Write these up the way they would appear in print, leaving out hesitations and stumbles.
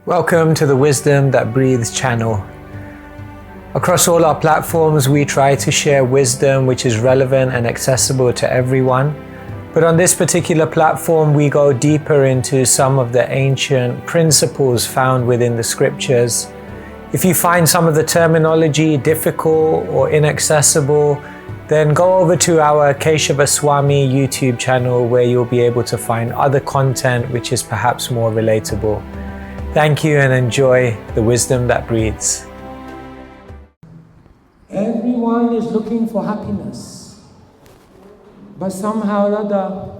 Welcome to the Wisdom That Breathes channel. Across all our platforms, we try to share wisdom which is relevant and accessible to everyone. But on this particular platform, we go deeper into some of the ancient principles found within the scriptures. If you find some of the terminology difficult or inaccessible, then go over to our Keshava Swami YouTube channel where you'll be able to find other content which is perhaps more relatable. Thank you and enjoy the wisdom that breathes. Everyone is looking for happiness, but somehow or other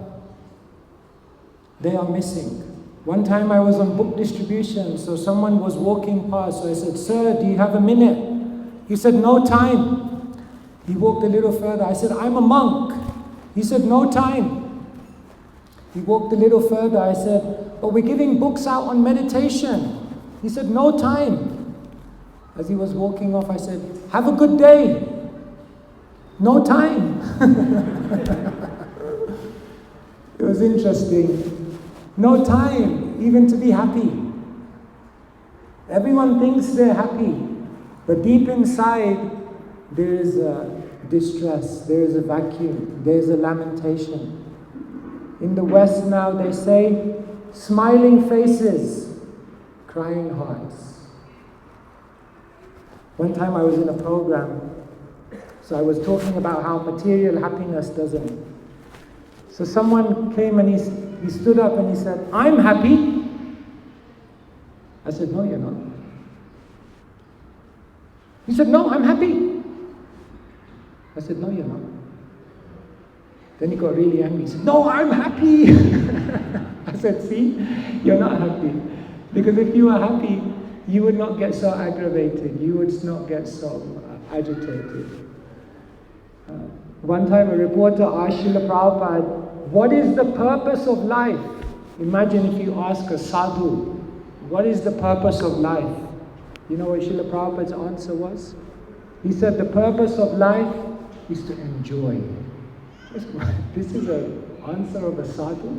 they are missing. One time I was on book distribution, so someone was walking past, so I said, "Sir, do you have a minute?" He said, "No time." He walked a little further. I said, "I'm a monk." He said, "No time." He walked a little further. I said, "But we're giving books out on meditation." He said, "No time." As he was walking off, I said, "Have a good day." "No time." It was interesting. No time even to be happy. Everyone thinks they're happy, but deep inside there is a distress, there is a vacuum, there is a lamentation. In the West now they say, smiling faces, crying hearts. One time I was in a program, so I was talking about how material happiness doesn't. So someone came and he stood up and he said, "I'm happy." I said, "No, you're not." He said, "No, I'm happy." I said, "No, you're not." Then he got really angry. He said, "No, I'm happy." I said, "See, you're not happy. Because if you were happy, you would not get so aggravated. You would not get so agitated." One time a reporter asked Srila Prabhupada, "What is the purpose of life?" Imagine if you ask a sadhu, "What is the purpose of life?" You know what Srila Prabhupada's answer was? He said, "The purpose of life is to enjoy." This is an answer of a sadhu.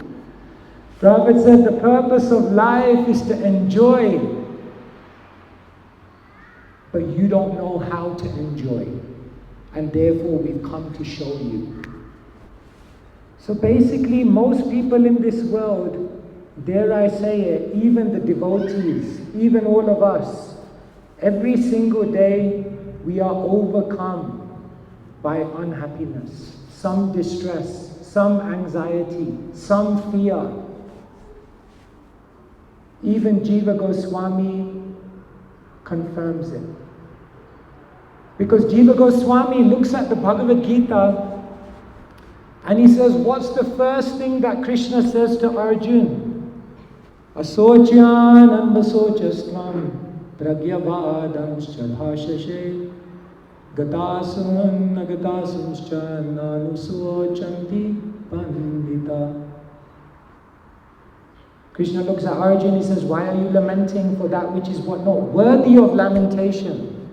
Prabhupada said the purpose of life is to enjoy, but you don't know how to enjoy, and therefore we've come to show you. So basically most people in this world, dare I say it, even the devotees, even all of us, every single day we are overcome by unhappiness. Some distress, some anxiety, some fear. Even Jiva Goswami confirms it. Because Jiva Goswami looks at the Bhagavad Gita and he says, what's the first thing that Krishna says to Arjuna? Asocyan anvasochastvam pragyavadanscha bhashashe Gatasun agatasuncha nanusochanti pandita. Krishna looks at Arjuna and he says, "Why are you lamenting for that which is what not worthy of lamentation?"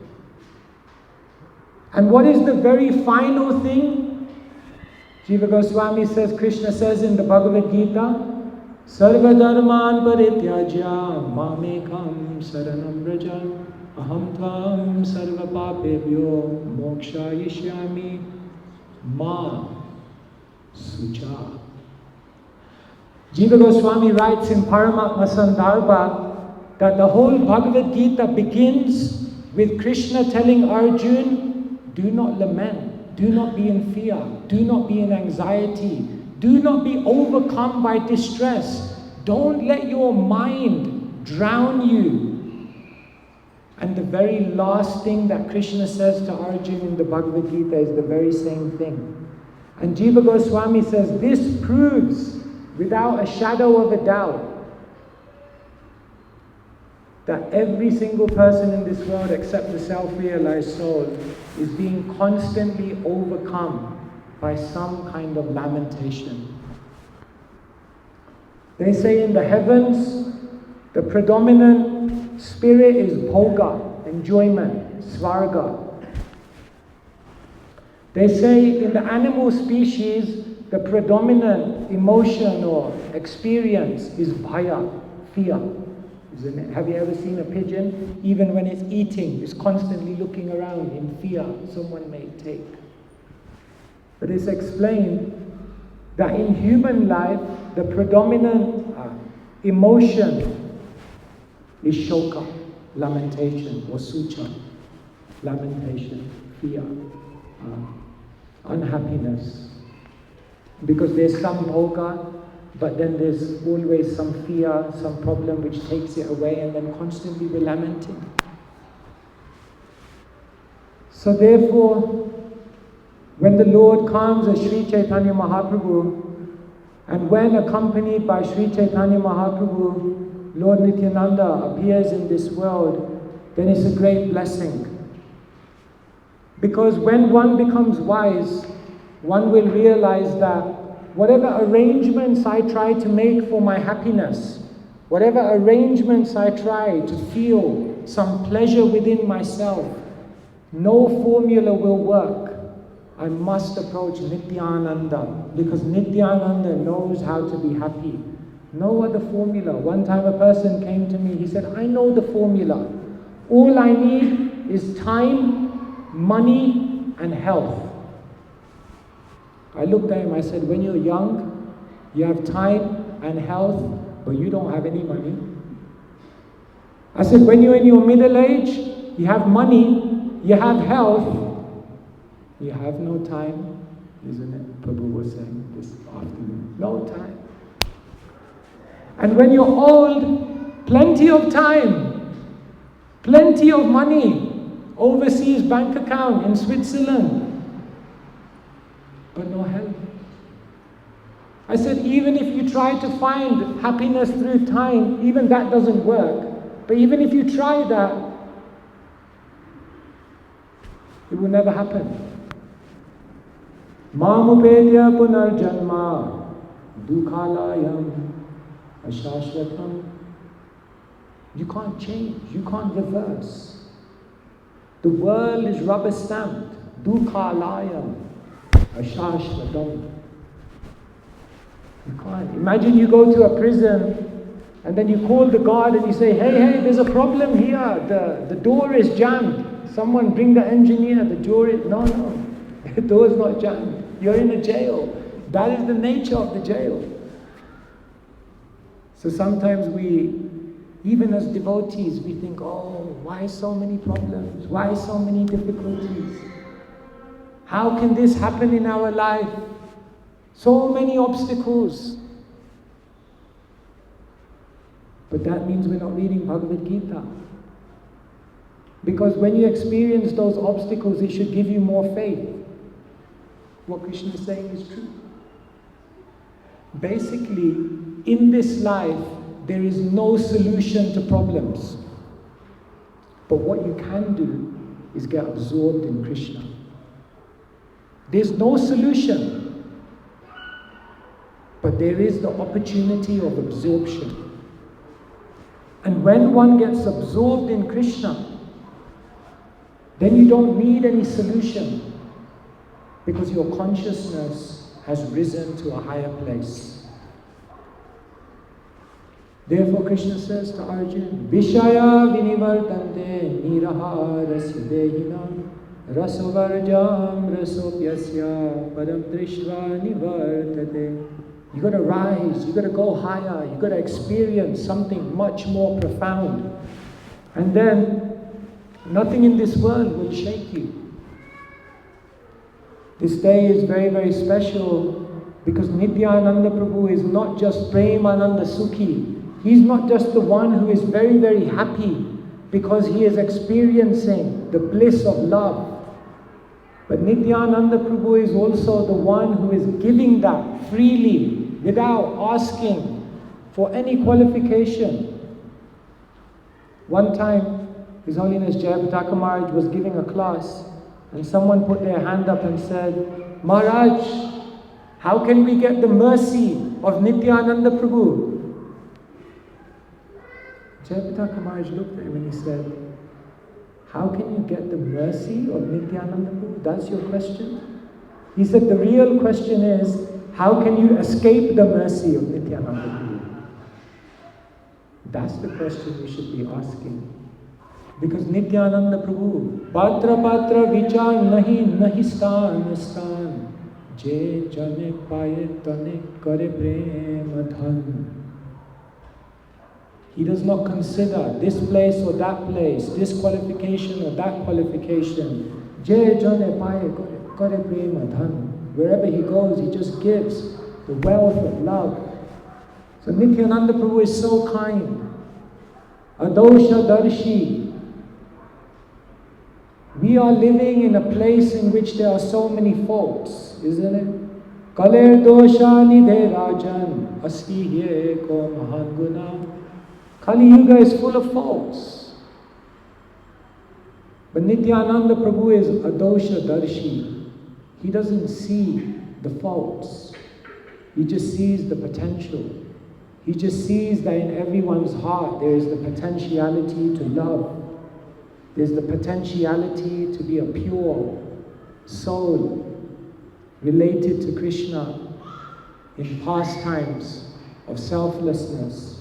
And what is the very final thing? Jiva Goswami says, Krishna says in the Bhagavad Gita, Sarva dharman parityajya mamekam saranam vraja aham tvam sarva papebhyo mokshayishyami ma sucha. Jiva Goswami writes in Paramatma Sandarbha that the whole Bhagavad Gita begins with Krishna telling Arjuna, do not lament, do not be in fear, do not be in anxiety, do not be overcome by distress. Don't let your mind drown you. And the very last thing that Krishna says to Arjuna in the Bhagavad Gita is the very same thing. And Jiva Goswami says this proves without a shadow of a doubt that every single person in this world except the self-realized soul is being constantly overcome by some kind of lamentation. They say in the heavens, the predominant spirit is bhoga, enjoyment, svarga. They say in the animal species, the predominant emotion or experience is bhaya, fear. isn't it? Have you ever seen a pigeon? Even when it's eating, it's constantly looking around in fear someone may take. But it's explained that in human life, the predominant emotion is shoka, lamentation, or sucha, lamentation, fear, unhappiness. Because there's some bhoga, but then there's always some fear, some problem which takes it away, and then constantly we're lamenting. So therefore, when the Lord comes as Sri Chaitanya Mahaprabhu, and when accompanied by Sri Chaitanya Mahaprabhu, Lord Nityananda appears in this world, then it's a great blessing. Because when one becomes wise, one will realize that whatever arrangements I try to make for my happiness, whatever arrangements I try to feel some pleasure within myself, no formula will work. I must approach Nityananda, because Nityananda knows how to be happy. No other formula. One time a person came to me, he said, I know the formula. All I need is time, money, and health. I looked at him, I said, when you're young, you have time and health, but you don't have any money. I said, when you're in your middle age, you have money, you have health, you have no time, isn't it? Prabhu was saying this afternoon. No time. And when you're old, plenty of time, plenty of money, overseas bank account in Switzerland, but no health. I said, even if you try to find happiness through time, even that doesn't work. But even if you try that, it will never happen. Mamupedya punarjanma dukhalayam ashashvatam. You can't change, you can't reverse. The world is rubber stamped. Dukhalayam ashashvatam. You can't. Imagine you go to a prison and then you call the guard and you say, hey, there's a problem here. The door is jammed. Someone bring the engineer. The door is... No. The door is not jammed. You're in a jail. That is the nature of the jail. So sometimes we, even as devotees, we think, oh, why so many problems? Why so many difficulties? How can this happen in our life? So many obstacles. But that means we're not reading Bhagavad Gita. Because when you experience those obstacles, it should give you more faith. What Krishna is saying is true. Basically, in this life, there is no solution to problems. But what you can do is get absorbed in Krishna. There's no solution. But there is the opportunity of absorption. And when one gets absorbed in Krishna, then you don't need any solution, because your consciousness has risen to a higher place. Therefore Krishna says to Arjuna, Vishaya vinivartante niraha rasya dehina rasovarjam rasopyasya padam drishva nivartate. You got to rise, you got to go higher, you got to experience something much more profound. And then nothing in this world will shake you. This day is very, very special because Nityananda Prabhu is not just Premananda Sukhi. He's not just the one who is very, very happy because he is experiencing the bliss of love. But Nityananda Prabhu is also the one who is giving that freely without asking for any qualification. One time, His Holiness Jayapataka Maharaj was giving a class, and someone put their hand up and said, Maharaj, how can we get the mercy of Nityananda Prabhu? Jayapataka Maharaj looked at him and he said, how can you get the mercy of Nityananda Prabhu? That's your question? He said, the real question is, how can you escape the mercy of Nityananda Prabhu? That's the question we should be asking. Because Nityananda Prabhu, Patra Patra Vichar Nahi Stan, Je Jane Paye Tane Kare Prema Dhan. He does not consider this place or that place, this qualification or that qualification. Je Jane Paye Kare Prema Dhan. Wherever he goes, he just gives the wealth of love. So Nityananda Prabhu is so kind. Adosha Darshi. We are living in a place in which there are so many faults, isn't it? Kaler dosha nidhe rajan asliye ko mahan guna. Kali Yuga is full of faults. But Nityananda Prabhu is Adosha Darshi. He doesn't see the faults. He just sees the potential. He just sees that in everyone's heart there is the potentiality to love. There's the potentiality to be a pure soul related to Krishna in pastimes of selflessness.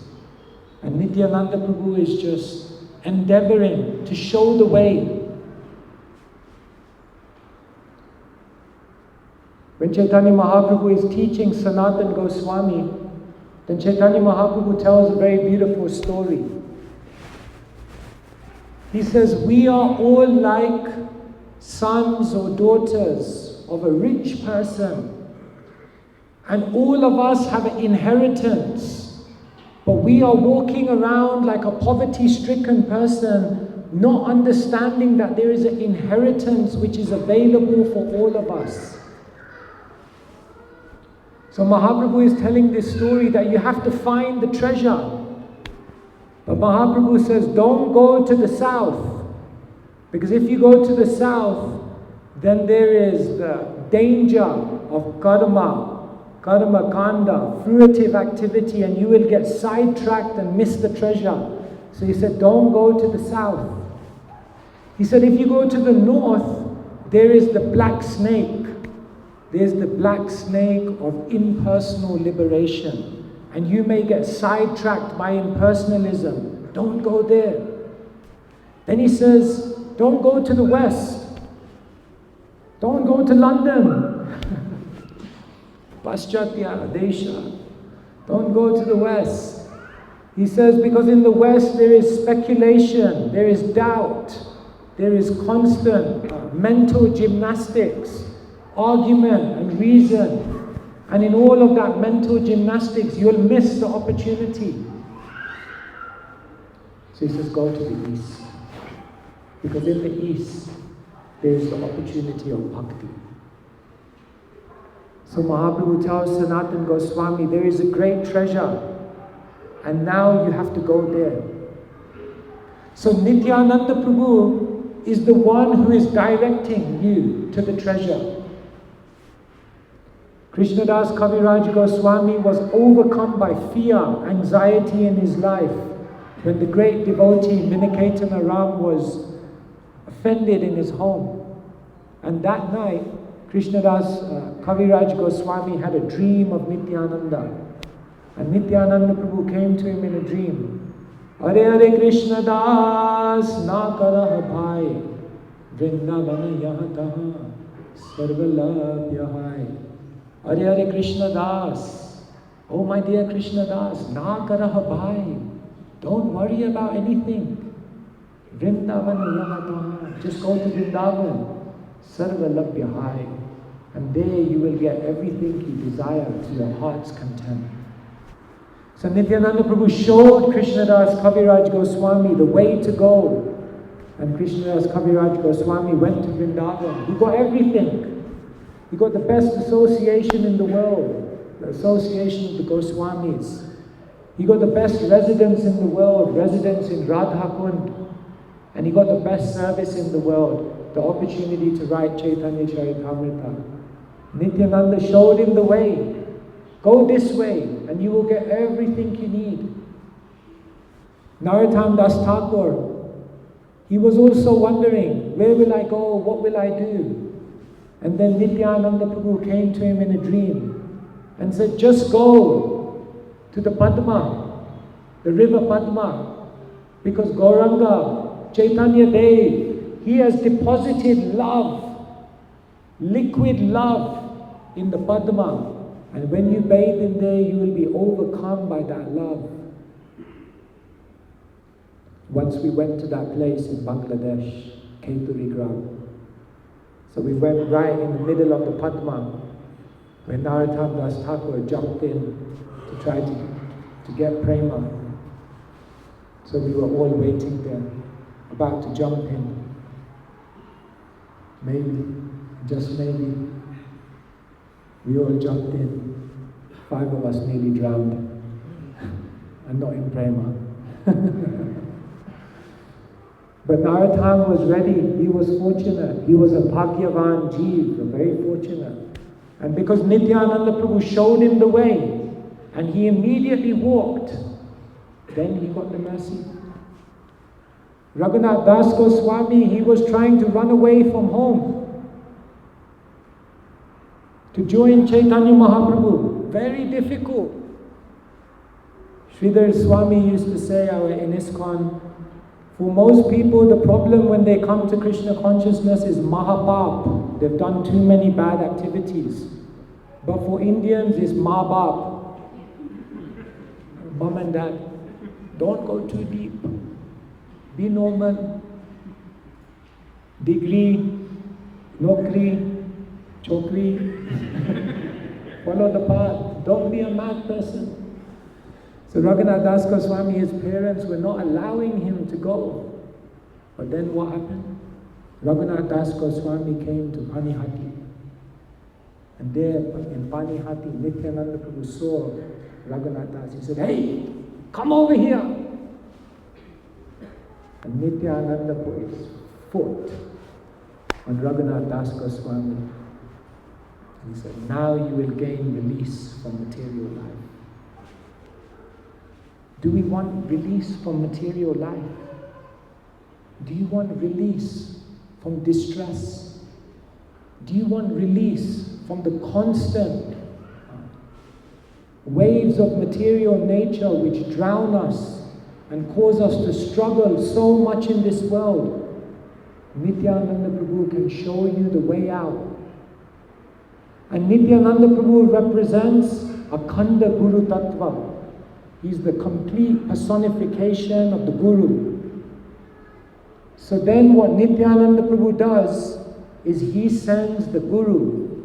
And Nityananda Prabhu is just endeavoring to show the way. When Chaitanya Mahaprabhu is teaching Sanatana Goswami, then Chaitanya Mahaprabhu tells a very beautiful story. He says, we are all like sons or daughters of a rich person. And all of us have an inheritance. But we are walking around like a poverty-stricken person, not understanding that there is an inheritance which is available for all of us. So Mahaprabhu is telling this story that you have to find the treasure. But Mahaprabhu says, don't go to the south. Because if you go to the south, then there is the danger of karma kanda, fruitive activity, and you will get sidetracked and miss the treasure. So he said, don't go to the south. He said, if you go to the north, there is the black snake. There's the black snake of impersonal liberation. And you may get sidetracked by impersonalism. Don't go there. Then he says, don't go to the west. Don't go to London. Paschatya Desha. Don't go to the west. He says, because in the west there is speculation, there is doubt, there is constant mental gymnastics, argument and reason. And in all of that mental gymnastics, you'll miss the opportunity. So he says, go to the east. Because in the east, there is the opportunity of bhakti. So Mahaprabhu tells Sanatana Goswami, there is a great treasure. And now you have to go there. So Nityananda Prabhu is the one who is directing you to the treasure. Krishnadas Kaviraj Goswami was overcome by fear, anxiety in his life when the great devotee Miniketana Ram was offended in his home. And that night, Krishnadas Kaviraj Goswami had a dream of Nityananda. And Nityananda Prabhu came to him in a dream. Hare Hare Krishnadas na karah bhai, Vrindavana yahataha sarvalabhya hai. Hare Hare Krishna Das. Oh my dear Krishna Das, na karaha bhai. Don't worry about anything. Vrindavana yahataha. Just go to Vrindavan. Sarva labhya hai. And there you will get everything you desire to your heart's content. So Nityananda Prabhu showed Krishnadas Kaviraj Goswami the way to go. And Krishnadas Kaviraj Goswami went to Vrindavan. He got everything. He got the best association in the world, the association of the Goswamis. He got the best residence in the world, residence in Radhakund. And he got the best service in the world, the opportunity to write Chaitanya Charitamrita. Nityananda showed him the way. Go this way and you will get everything you need. Narottam Das Thakur, he was also wondering, where will I go, what will I do? And then Nityananda Prabhu came to him in a dream and said, just go to the Padma. the river Padma, because Gauranga, Chaitanya Dev, he has deposited love, liquid love in the Padma. And when you bathe in there, you will be overcome by that love. Once we went to that place in Bangladesh, Keturi Gram. So we went right in the middle of the Padma, when Narottam Das Thakur jumped in to try to get prema. So we were all waiting there, about to jump in. Maybe, just maybe, we all jumped in. 5 of us nearly drowned, and not in prema. But Narottam was ready, he was fortunate, he was a Bhagyavan Jeev, very fortunate. And because Nityananda Prabhu showed him the way, and he immediately walked, then he got the mercy. Raghunath Das Goswami, he was trying to run away from home to join Chaitanya Mahaprabhu. Very difficult. Sridhar Swami used to say, in ISKCON, for most people, the problem when they come to Krishna consciousness is Mahapap. They've done too many bad activities. But for Indians, it's Mabap. Mom and dad, don't go too deep. Be normal. Degree, Nokri, Chokri. Follow the path. Don't be a mad person. So Raghunath Das Goswami, his parents were not allowing him to go. But then what happened? Raghunath Das Goswami came to Panihati. And there in Panihati, Nityananda Prabhu saw Raghunath Das. He said, hey, come over here. And Nityananda put his foot on Raghunath Das Goswami. And he said, now you will gain release from material life. Do we want release from material life? Do you want release from distress? Do you want release from the constant waves of material nature which drown us and cause us to struggle so much in this world? Nityananda Prabhu can show you the way out. And Nityananda Prabhu represents Akhanda Guru Tattva. He's the complete personification of the Guru. So then what Nityananda Prabhu does is he sends the Guru.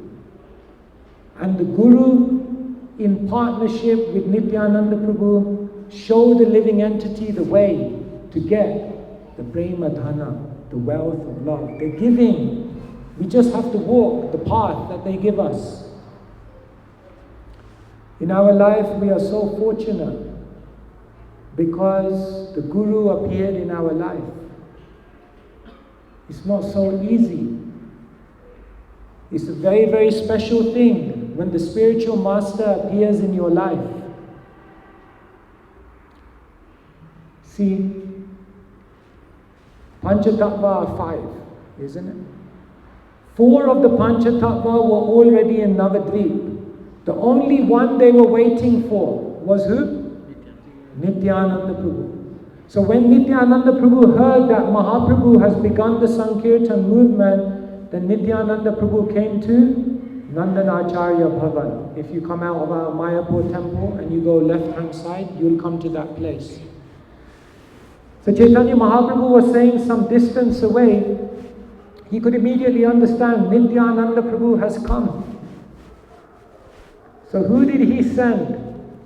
And the Guru, in partnership with Nityananda Prabhu, show the living entity the way to get the prema dhana, the wealth of love. They're giving. We just have to walk the path that they give us. In our life, we are so fortunate because the Guru appeared in our life. It's not so easy. It's a very, very special thing when the spiritual master appears in your life. See, Panchatattva are 5, isn't it? 4 of the Panchatattva were already in Navadvip. The only one they were waiting for was who? Nityananda Prabhu. So when Nityananda Prabhu heard that Mahaprabhu has begun the Sankirtan movement, then Nityananda Prabhu came to Nandanacharya Bhavan. If you come out of our Mayapur temple and you go left-hand side, you'll come to that place. So Chaitanya Mahaprabhu was saying some distance away. He could immediately understand Nityananda Prabhu has come. So who did he send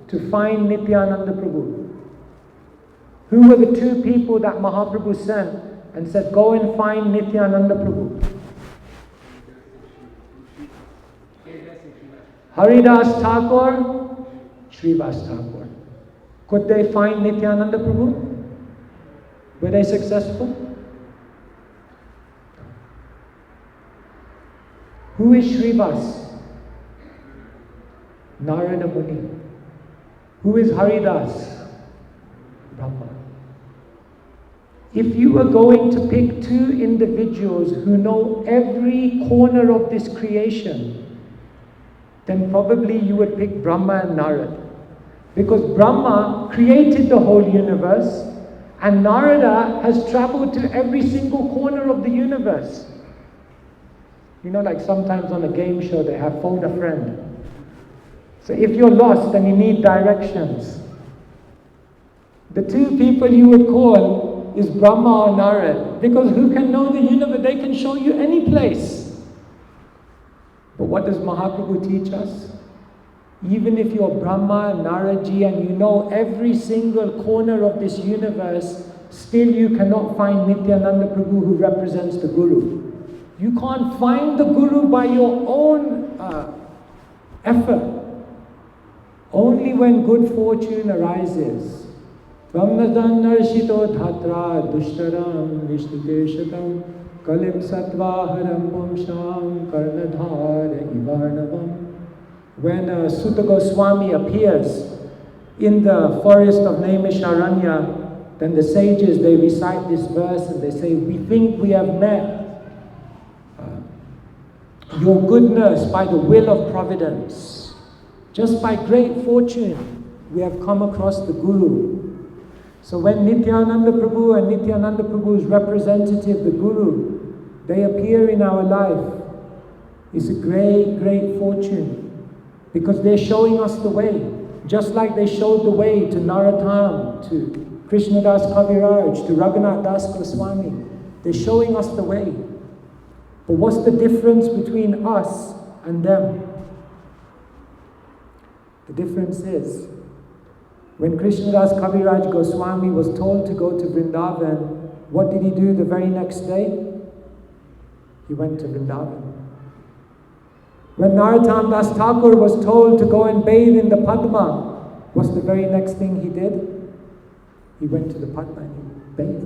to find Nityananda Prabhu? Who were the 2 people that Mahaprabhu sent and said, go and find Nityananda Prabhu? Haridas Thakur, Srivas Thakur. Could they find Nityananda Prabhu? Were they successful? Who is Srivas? Narada Muni. Who is Haridas? Brahma. If you were going to pick 2 individuals who know every corner of this creation, then probably you would pick Brahma and Narada. Because Brahma created the whole universe, and Narada has traveled to every single corner of the universe. You know, like sometimes on a game show they have phone a friend. So if you're lost and you need directions, the two people you would call is Brahma or Narada, because who can know the universe? They can show you any place. But what does Mahaprabhu teach us? Even if you're Brahma, Naraji, and you know every single corner of this universe, still you cannot find Nityananda Prabhu who represents the Guru. You can't find the Guru by your own effort. Only when good fortune arises. Tvamnadan narshito dhatra dushtaram vishtiteshatam kalim sattvaharam pumsham karnadhara ivarnavam. When Sutta Goswami appears in the forest of Naimisharanya, then the sages, they recite this verse and they say, we think we have met your goodness by the will of providence. Just by great fortune, we have come across the Guru. So when Nityananda Prabhu and Nityananda Prabhu's representative, the Guru, they appear in our life, it's a great, great fortune. Because they're showing us the way. Just like they showed the way to Narottam, to Krishnadas Kaviraj, to Raghunath Das Goswami. They're showing us the way. But what's the difference between us and them? The difference is, when Krishnadas Kaviraj Goswami was told to go to Vrindavan, what did he do the very next day? He went to Vrindavan. When Narottam Das Thakur was told to go and bathe in the Padma, what's the very next thing he did? He went to the Padma and he bathed.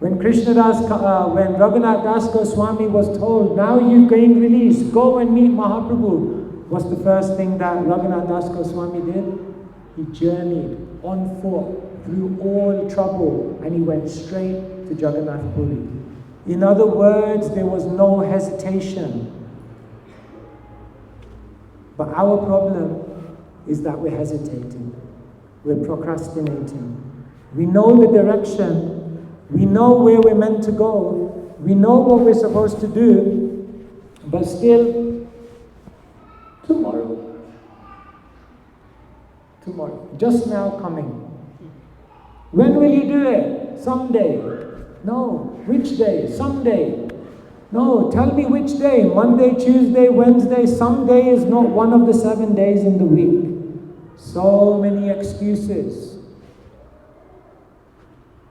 When Raghunath Das Goswami was told, now you've gained release, go and meet Mahaprabhu, what's the first thing that Raghunath Das Goswami did? He journeyed on foot through all trouble and he went straight to Jagannath Puri. In other words, there was no hesitation. But our problem is that we're hesitating. We're procrastinating. We know the direction. We know where we're meant to go. We know what we're supposed to do. But still, tomorrow. Just now coming. When will you do it? Someday. No. Which day? Someday. No, tell me which day. Monday, Tuesday, Wednesday. Some day is not one of the 7 days in the week. So many excuses.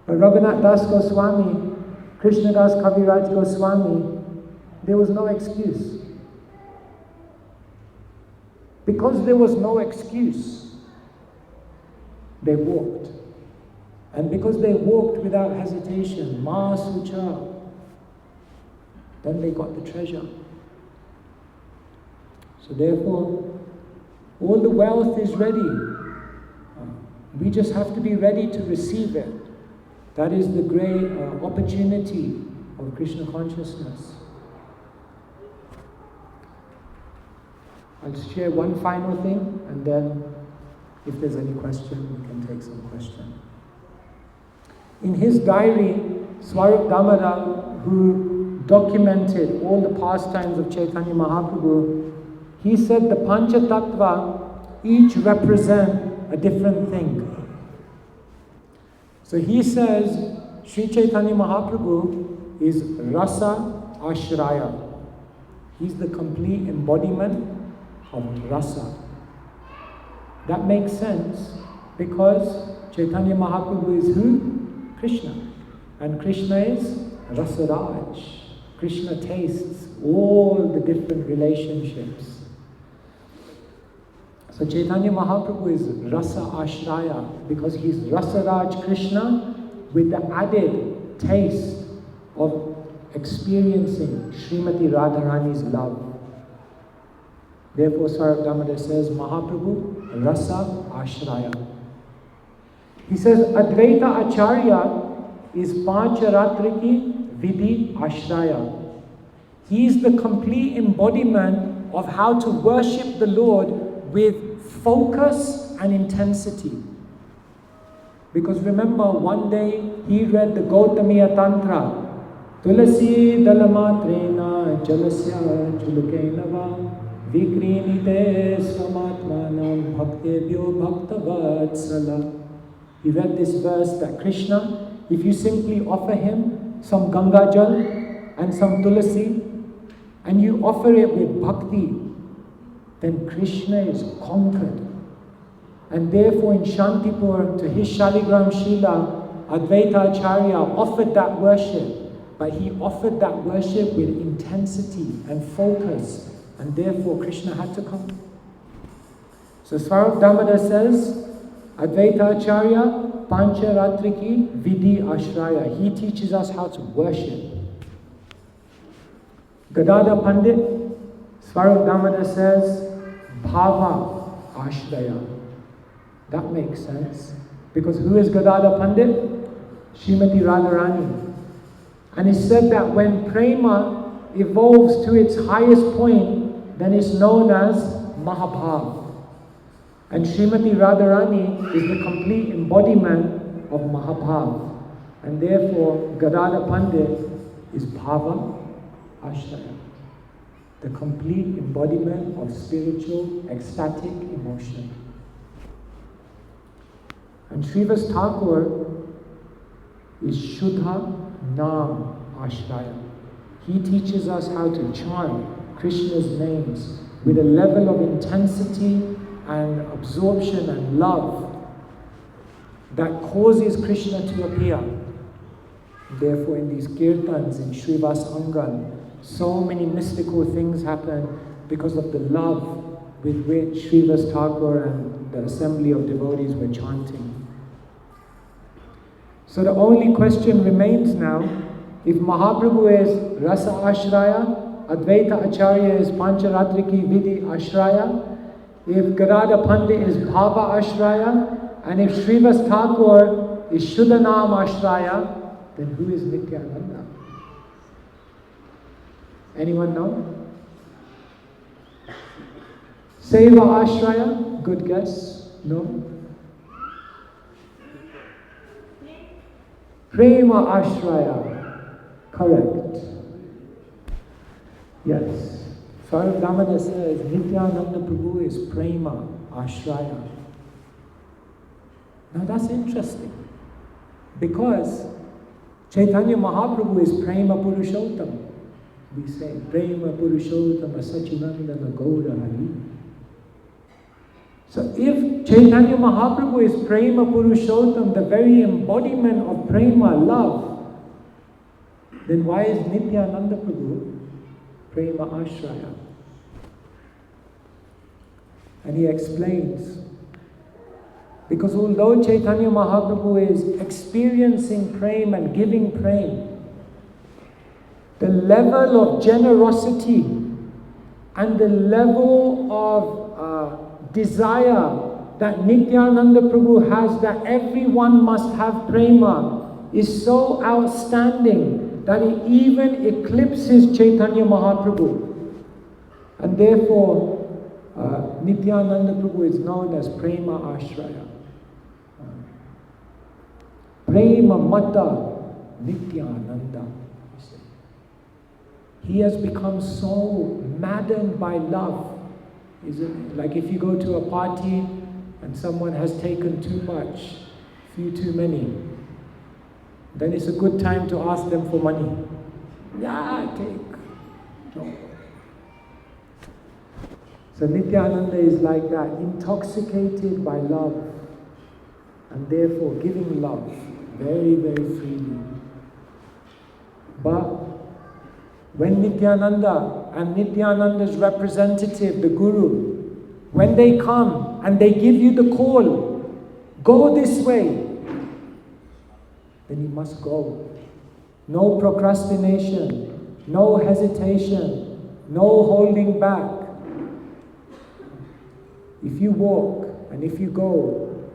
But Raghunath Das Goswami, Krishnadas Kaviraj Goswami, there was no excuse. Because there was no excuse, they walked. And because they walked without hesitation, Ma Sucha, then they got the treasure. So therefore, all the wealth is ready. We just have to be ready to receive it. That is the great opportunity of Krishna consciousness. I'll share one final thing, and then if there's any question, we can take some question. In his diary, Swarup Damodar, who documented all the pastimes of Chaitanya Mahaprabhu, he said the Pancha Tattva each represent a different thing. So he says Sri Chaitanya Mahaprabhu is Rasa Ashraya. He's the complete embodiment of Rasa. That makes sense because Chaitanya Mahaprabhu is who? Krishna. And Krishna is Rasaraj. Krishna tastes all the different relationships. So Chaitanya Mahaprabhu is Rasa Ashraya because he's Rasaraj Krishna with the added taste of experiencing Srimati Radharani's love. Therefore Swarup Damodar says Mahaprabhu Rasa Ashraya. He says Advaita Acharya is Pancharatriki Vidhi Ashraya. He is the complete embodiment of how to worship the Lord with focus and intensity. Because remember, one day he read the Gautamiya Tantra. Tulasi dalamatrena jalasya chulukena va vikrinite swamatmanam bhaktebhyo bhaktavatsala. He read this verse that Krishna, if you simply offer him some Ganga Jal and some Tulasi, and you offer it with bhakti, then Krishna is conquered. And therefore in Shantipur, to his Shaligram Srila, Advaita Acharya offered that worship, but he offered that worship with intensity and focus, and therefore Krishna had to come. So Svayam Damodar says, Advaita Acharya, Pancharatriki Vidhi Ashraya. He teaches us how to worship. Gadada Pandit, Svayam Damodar says, Bhava Ashraya. That makes sense. Because who is Gadada Pandit? Srimati Radharani. And it's said that when prema evolves to its highest point, then it's known as Mahabhav. And Srimati Radharani is the complete embodiment of Mahabhav. And therefore, Gadada Pandit is Bhava Ashraya, the complete embodiment of spiritual, ecstatic emotion. And Srivas Thakur is Shuddha Nam Ashraya. He teaches us how to chant Krishna's names with a level of intensity and absorption and love that causes Krishna to appear. Therefore, in these kirtans in Srivas Angan, so many mystical things happen because of the love with which Srivas Thakur and the assembly of devotees were chanting. So the only question remains now, if Mahaprabhu is Rasa Ashraya, Advaita Acharya is Pancharatriki Vidhi Ashraya, if Gadada Pandit is Bhava Ashraya, and if Srivas Thakur is Shuddhanam Ashraya, then who is Nityananda? Anyone know? Seva Ashraya? Good guess? No? Prema Ashraya. Correct. Yes. Svayam Damodar says Nityananda Prabhu is Prema Ashraya. Now that's interesting. Because Chaitanya Mahaprabhu is Prema Purushottam. We say Prema Purushottam Sachinandana Gaura Hari. So if Chaitanya Mahaprabhu is Prema Purushottam, the very embodiment of Prema, love, then why is Nityananda Prabhu Prema Ashraya? And he explains, because although Chaitanya Mahaprabhu is experiencing prema and giving prema, the level of generosity and the level of desire that Nityananda Prabhu has that everyone must have prema is so outstanding that it even eclipses Chaitanya Mahaprabhu. And therefore, Nityananda Prabhu is known as Prema Ashraya. Prema Mata Nityananda. He has become so maddened by love. Isn't it? Like if you go to a party and someone has taken too much, few too many, then it's a good time to ask them for money. Yeah, take. No. So Nityananda is like that, intoxicated by love, and therefore giving love very, very freely. But when Nityananda and Nityananda's representative, the Guru, when they come and they give you the call, go this way, then you must go. No procrastination, no hesitation, no holding back. If you walk and if you go,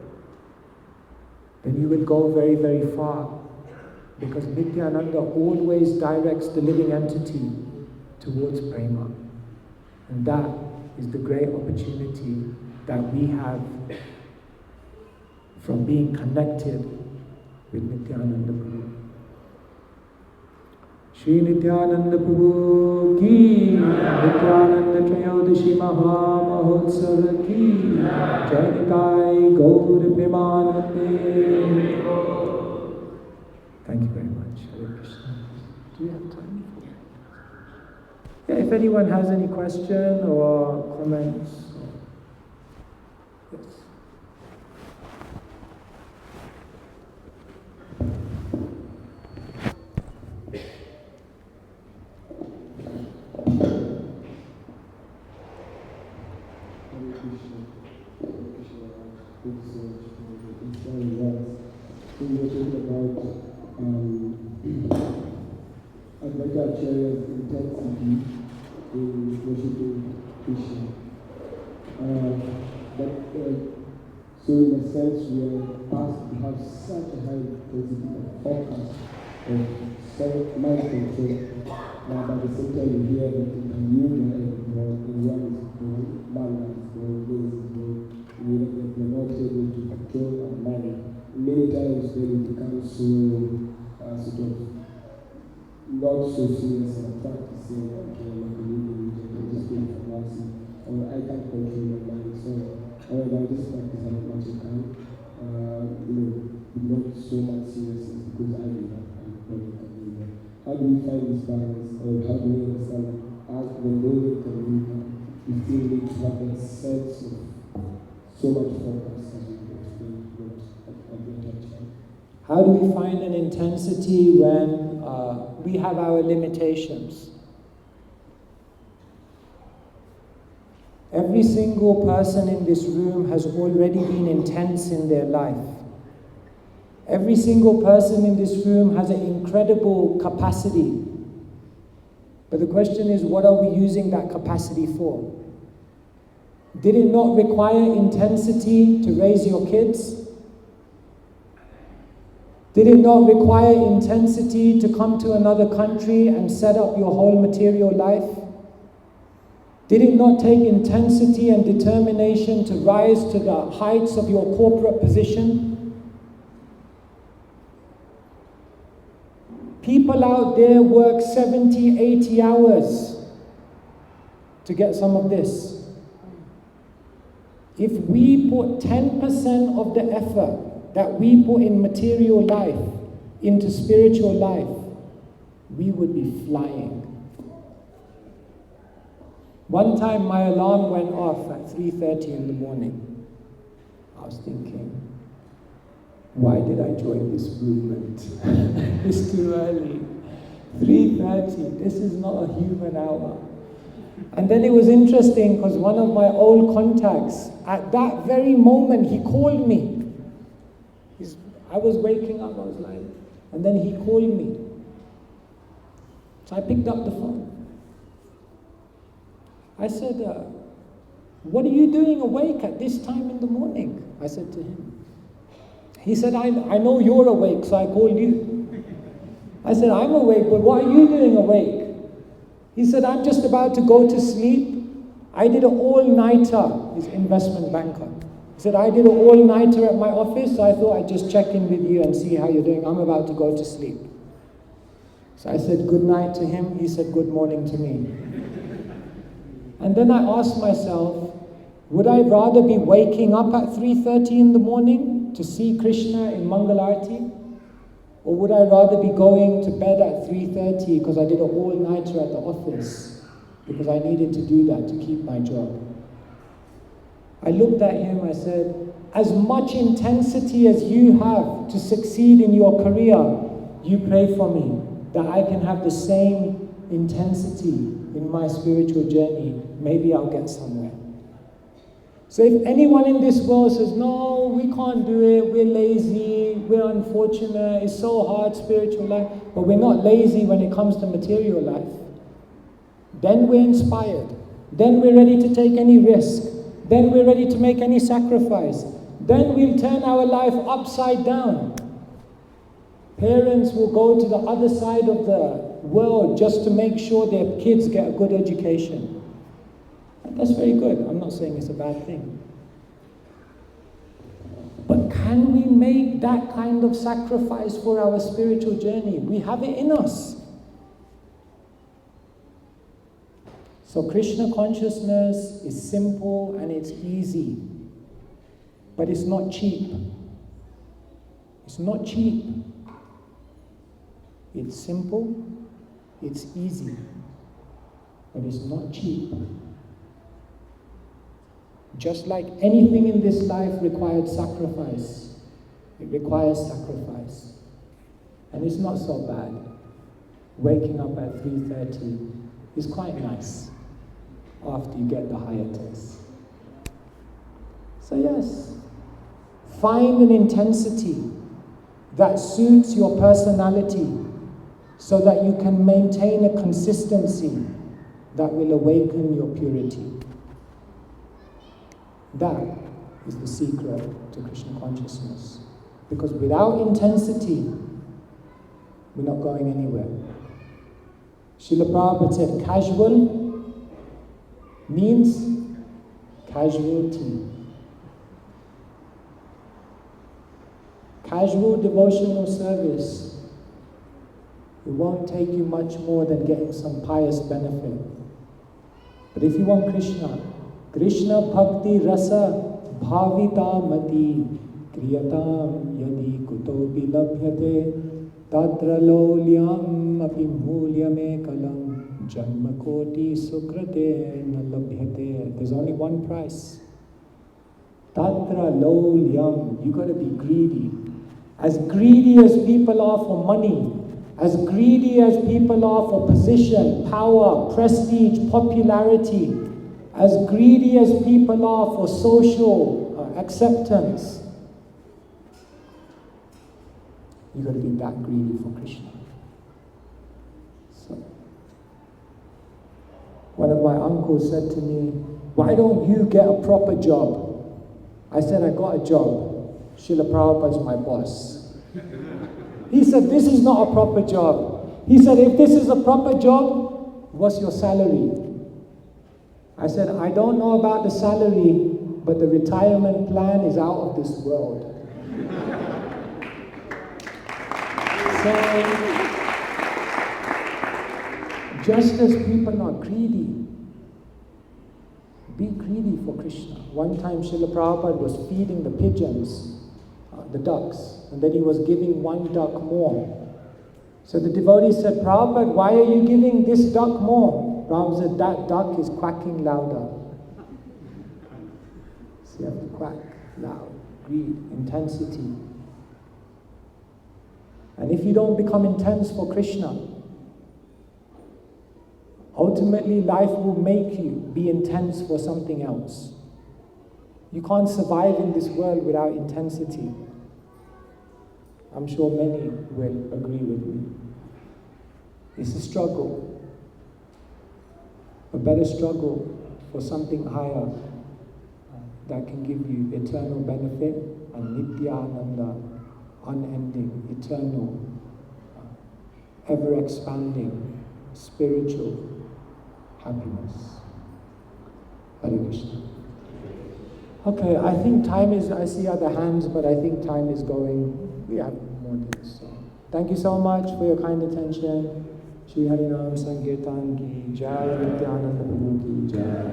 then you will go very, very far. Because Nityananda always directs the living entity towards prema. And that is the great opportunity that we have from being connected with Nityananda Prabhu. Shri Nityananda Prabhu ki, Nityananda Trayodashi Mahamahotsava ki, Jai Nitai Gaur Premanande. Thank you very much. Hare Krishna. Do you have time? Yeah, if anyone has any question or comments. Yes. Advaitacharya's intensity in worshiping Krishna. So in a sense we are asked to have such a high intensity of focus of self-mind control. But at the same time you hear that in yoga and one is balance, we're not able to control our mind. Many times when it becomes so sort of not so serious and practicing, okay, like a religion, I just feel for mercy, or I can't control my mind. So I just practice as much as I can, not so much seriousness because I do that. How do we find this balance, or how do we understand as the moment and we still need to have a sense of so much focus as we explained at the time? How do we find an intensity when we have our limitations? Every single person in this room has already been intense in their life. Every single person in this room has an incredible capacity. But the question is, what are we using that capacity for? Did it not require intensity to raise your kids? Did it not require intensity to come to another country and set up your whole material life? Did it not take intensity and determination to rise to the heights of your corporate position? People out there work 70, 80 hours to get some of this. If we put 10% of the effort that we put in material life into spiritual life, we would be flying. One time my alarm went off at 3:30 in the morning. I was thinking, why did I join this movement? It's too early. 3:30, this is not a human hour. And then it was interesting because one of my old contacts, at that very moment, he called me. I was waking up, I was like, and then he called me. So I picked up the phone. I said, what are you doing awake at this time in the morning? I said to him. He said, I know you're awake, so I called you. I said, I'm awake, but what are you doing awake? He said, I'm just about to go to sleep. I did an all-nighter, he's investment banker. He said, I did an all-nighter at my office, so I thought I'd just check in with you and see how you're doing. I'm about to go to sleep. So I said good night to him. He said good morning to me. And then I asked myself, would I rather be waking up at 3:30 in the morning to see Krishna in Mangalarti? Or would I rather be going to bed at 3:30 because I did an all-nighter at the office because I needed to do that to keep my job? I looked at him, I said, as much intensity as you have to succeed in your career, you pray for me that I can have the same intensity in my spiritual journey. Maybe I'll get somewhere. So if anyone in this world says, no, we can't do it, we're lazy, we're unfortunate, it's so hard, spiritual life, but we're not lazy when it comes to material life, then we're inspired. Then we're ready to take any risk. Then we're ready to make any sacrifice. Then we'll turn our life upside down. Parents will go to the other side of the world just to make sure their kids get a good education. And that's very good. I'm not saying it's a bad thing. But can we make that kind of sacrifice for our spiritual journey? We have it in us. So Krishna consciousness is simple and it's easy, but it's not cheap. It's not cheap. It's simple, it's easy, but it's not cheap. Just like anything in this life required sacrifice, it requires sacrifice. And it's not so bad. Waking up at 3:30 is quite nice after you get the higher taste. So yes, find an intensity that suits your personality so that you can maintain a consistency that will awaken your purity. That is the secret to Krishna consciousness. Because without intensity, we're not going anywhere. Srila Prabhupada said casual means casualty. Casual devotional service, it won't take you much more than getting some pious benefit. But if you want Krishna, Krishna bhakti rasa bhavita mati kriyatam yadi kutopi labhyate tatra lolyam api mulyame kalam janma koti sukrate na labhyate. There's only one price. Tatra lolyam. You got to be greedy. As greedy as people are for money, as greedy as people are for position, power, prestige, popularity, as greedy as people are for social acceptance, you got to be that greedy for Krishna. So, one of my uncles said to me, "Why don't you get a proper job?" I said, "I got a job. Srila Prabhupada's my boss." He said, "This is not a proper job." He said, "If this is a proper job, what's your salary?" I said, "I don't know about the salary, but the retirement plan is out of this world." So, just as people are greedy, be greedy for Krishna. One time Srila Prabhupada was feeding the pigeons, the ducks, and then he was giving one duck more. So the devotee said, "Prabhupada, why are you giving this duck more?" Prabhupada said, "That duck is quacking louder." So you have to quack loud, greed, intensity. And if you don't become intense for Krishna, ultimately life will make you be intense for something else. You can't survive in this world without intensity. I'm sure many will agree with me. It's a struggle, a better struggle for something higher that can give you eternal benefit and Nityananda, unending, eternal, ever-expanding, spiritual happiness. Hare Krishna. Okay, I think time is, I see other hands, but I think time is going. We have more days. So thank you so much for your kind attention. Shri Harinam Sankirtan ki Jai, Nityananda Prabhu ki Jai.